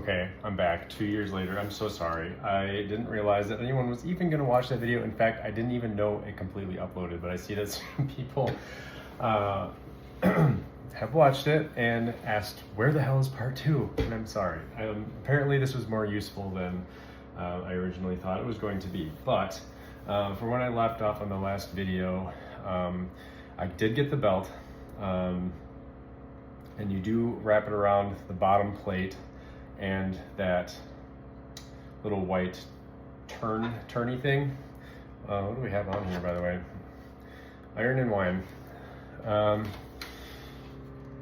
Okay, I'm back 2 years later. I'm so sorry. I didn't realize that anyone was even gonna watch that video. In fact, I didn't even know it completely uploaded, but I see that some people have watched it and asked, where the hell is part 2? And I'm sorry. Apparently this was more useful than I originally thought it was going to be. But for when I left off on the last video, I did get the belt. And you do wrap it around the bottom plate and that little white turny thing. What do we have on here, by the way? Iron and wine.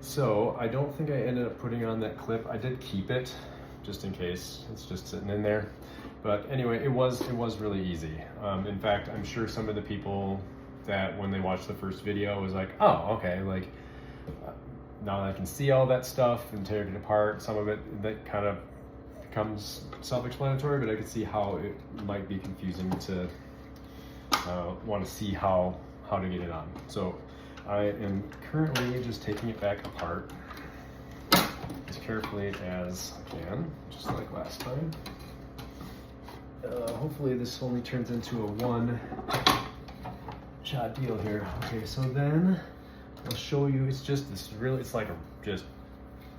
So I don't think I ended up putting on that clip. I did keep it just in case. It's just sitting in there. But anyway, it was really easy. In fact, I'm sure some of the people that when they watched the first video was like, oh, okay, like now that I can see all that stuff and tear it apart, some of it that kind of becomes self-explanatory, but I could see how it might be confusing to want to see how to get it on. So I am currently just taking it back apart as carefully as I can, just like last time. Hopefully this only turns into a one-shot deal here. Okay, so then I'll show you. It's just this really. It's like a just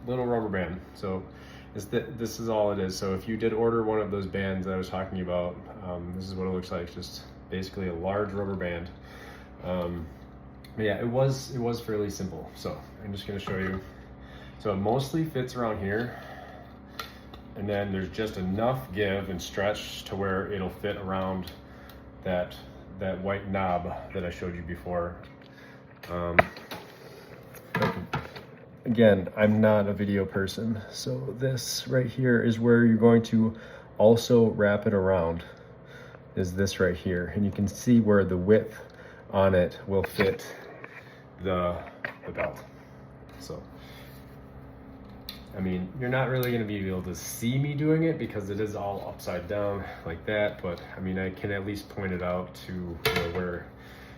little rubber band. So this is all it is. So if you did order one of those bands that I was talking about, this is what it looks like. Just basically a large rubber band. But yeah, it was fairly simple. So I'm just going to show you. So it mostly fits around here, and then there's just enough give and stretch to where it'll fit around that white knob that I showed you before. Again, I'm not a video person, so this right here is where you're going to also wrap it around, is this right here. And you can see where the width on it will fit the belt. So, I mean, you're not really going to be able to see me doing it because it is all upside down like that, but I mean, I can at least point it out to where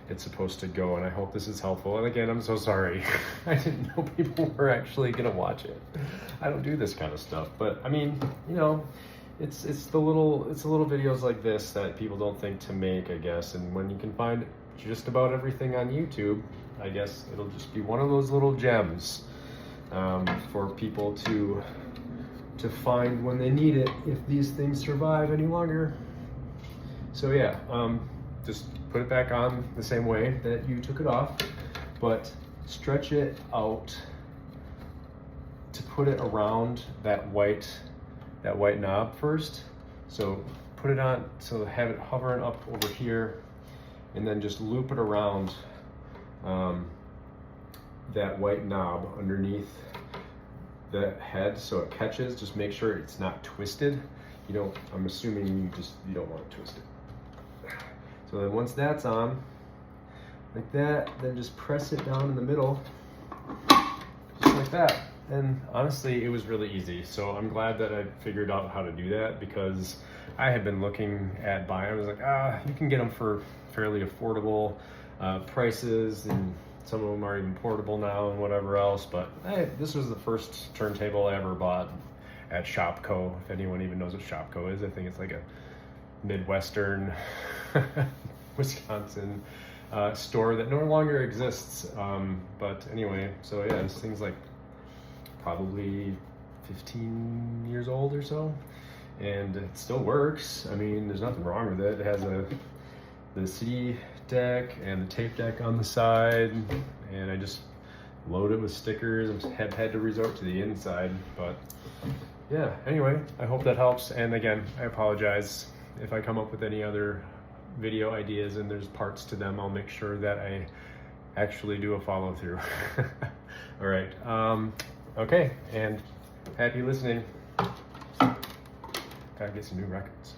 it's supposed to go, and I hope this is helpful. And again, I'm so sorry. I didn't know people were actually gonna watch it. I don't do this kind of stuff, but I mean, you know, it's the little videos like this that people don't think to make, I guess. And when you can find just about everything on YouTube, I guess it'll just be one of those little gems for people to find when they need it, if these things survive any longer. So yeah, just put it back on the same way that you took it off, but stretch it out to put it around that white knob first. So put it on, so have it hovering up over here, and then just loop it around that white knob underneath the head so it catches. Just make sure it's not twisted. I'm assuming you don't want it twisted. So then once that's on, like that, then just press it down in the middle, just like that. And honestly, it was really easy. So I'm glad that I figured out how to do that, because I had been looking at buying. I was like, you can get them for fairly affordable prices, and some of them are even portable now and whatever else. But this was the first turntable I ever bought at Shopko. If anyone even knows what Shopko is, I think it's like a Midwestern Wisconsin store that no longer exists. But anyway, so yeah, this thing's like probably 15 years old or so, and it still works. I mean, there's nothing wrong with it. It has the CD deck and the tape deck on the side, and I just load it with stickers. I had to resort to the inside, but yeah, anyway, I hope that helps. And again, I apologize if I come up with any other video ideas and there's parts to them. I'll make sure that I actually do a follow through. All right. Okay. And happy listening. Gotta get some new records.